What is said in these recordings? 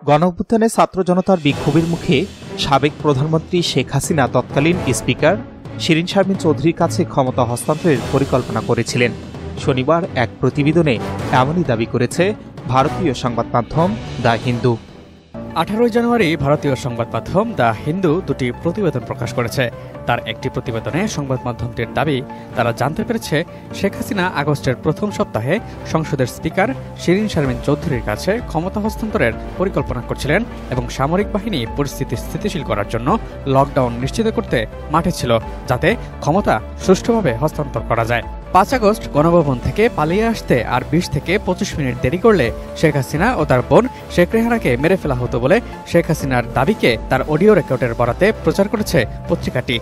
গণঅভ্যুত্থানে ছাত্র জনতার বিক্ষোভের মুখে সাবেক প্রধানমন্ত্রী শেখ হাসিনা তৎকালীন স্পিকার শিরীন শারমিন চৌধুরীর কাছে ক্ষমতা হস্তান্তরের পরিকল্পনা করেছিলেন। শনিবার এক প্রতিবেদনে এমনই দাবি করেছে ভারতীয় সংবাদ মাধ্যম দ্য হিন্দু। 18 জানুয়ারি ভারতীয় সংবাদ মাধ্যম দ্য হিন্দু দুটি প্রতিবেদন প্রকাশ করেছে। তার একটি প্রতিবেদনে সংবাদ মাধ্যমটির দাবি, তারা জানতে পেরেছে শেখ হাসিনা আগস্টের প্রথম সপ্তাহে সংসদের স্পিকার শিরীন শারমিন চৌধুরীর কাছে ক্ষমতা হস্তান্তরের পরিকল্পনা করছিলেন এবং সামরিক বাহিনী পরিস্থিতি স্থিতিশীল করার জন্য লকডাউন নিশ্চিত করতে মাঠে ছিল, যাতে ক্ষমতা সুষ্ঠুভাবে হস্তান্তর করা যায়। 5 আগস্ট গণভবন থেকে পালিয়ে আসতে আর 20 থেকে 25 মিনিট দেরি করলে শেখ হাসিনা ও তার বোন শেখ রেহানাকে মেরে ফেলা হতো বলে শেখ হাসিনার দাবিকে তার অডিও রেকর্ডের বরাতে প্রচার করেছে পত্রিকাটি।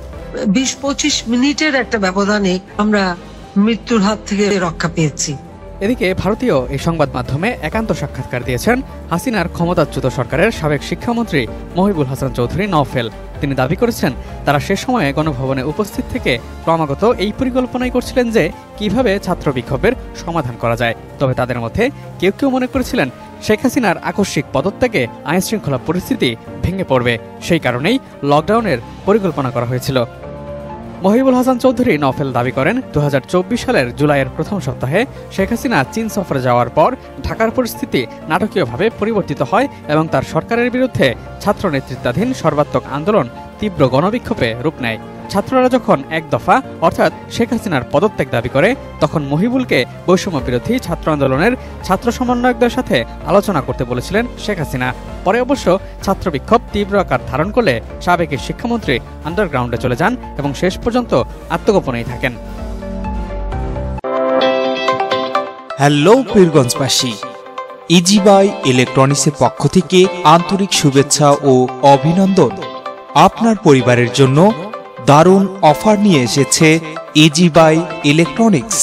20-25 মিনিটের একটা ব্যবধানে আমরা মৃত্যুর হাত থেকে রক্ষা পেয়েছি। এদিকে ভারতীয় এই সংবাদ মাধ্যমে একান্ত সাক্ষাৎকার দিয়েছেন হাসিনার ক্ষমতাচ্যুত সরকারের সাবেক শিক্ষামন্ত্রী মহিবুল হাসান চৌধুরী নওফেল। তিনি দাবি করেছেন, তারা সে সময়ে গণভবনে উপস্থিত থেকে ক্রমাগত এই পরিকল্পনাই করছিলেন যে কিভাবে ছাত্র বিক্ষোভের সমাধান করা যায়। তবে তাদের মধ্যে কেউ কেউ মনে করেছিলেন শেখ হাসিনার আকস্মিক পদত্যাগে আইনশৃঙ্খলা পরিস্থিতি ভেঙে পড়বে, সেই কারণেই লকডাউনের পরিকল্পনা করা হয়েছিল। মহিবুল হাসান চৌধুরী নওফেল দাবি করেন, 2024 সালের জুলাইয়ের প্রথম সপ্তাহে শেখ হাসিনা চীন সফরে যাওয়ার পর ঢাকার পরিস্থিতি নাটকীয়ভাবে পরিবর্তিত হয় এবং তার সরকারের বিরুদ্ধে ছাত্র নেতৃত্বাধীন সর্বাত্মক আন্দোলন তীব্র গণবিক্ষোভে রূপ নেয়। ছাত্ররা যখন এক দফা অর্থাৎ শেখ হাসিনার পদত্যাগ দাবি করে, তখন মহিবুলকে বৈষম্য বিরোধী ছাত্র আন্দোলনের ছাত্র সমন্বয়কদের সাথে আলোচনা করতে বলেছিলেন শেখ হাসিনা। পরে অবশ্য ছাত্র বিক্ষোভ তীব্র আকার ধারণ করলে সাবেক শিক্ষামন্ত্রী আন্ডারগ্রাউন্ডে চলে যান এবং শেষ পর্যন্ত আত্মগোপনেই থাকেন। হ্যালো পীরগঞ্জবাসী, ইজি বাই ইলেকট্রনিক্সের পক্ষ থেকে আন্তরিক শুভেচ্ছা ও অভিনন্দন। আপনার পরিবারের জন্য দারুণ অফার নিয়ে এসেছে Easy Buy Electronics.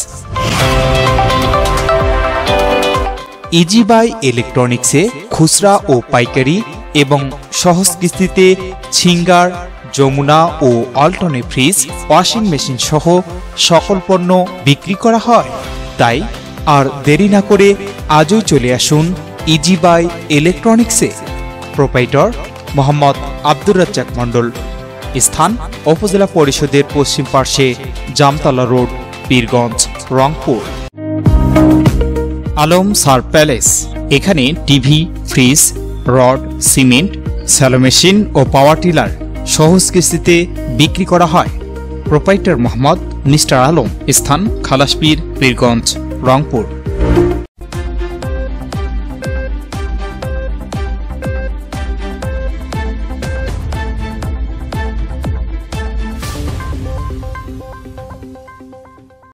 Easy Buy ইলেকট্রনিক্সে খুচরা ও পাইকারি এবং সহজ কিস্তিতে সিঙ্গার, যমুনা ও অল্টনে ফ্রিজ, ওয়াশিং মেশিন সহ সকল পণ্য বিক্রি করা হয়। তাই আর দেরি না করে আজই চলে আসুন ইজি বাই ইলেকট্রনিক্সে। প্রোপাইটর মোহাম্মদ আব্দুর রাজ্জাক মণ্ডল। স্থান উপজেলা পরিষদের পশ্চিম পার্শ্বে, জামতলা রোড, পীরগঞ্জ, রংপুর। আলম সার প্যালেস, এখানে TV, fridge, rod, cement, shallow machine ও পাওয়ার টিলার সহজ কিস্তিতে বিক্রি করা হয়। Proprietor Mohammad mister Alam. স্থান খালাসপীর, পীরগঞ্জ, রংপুর।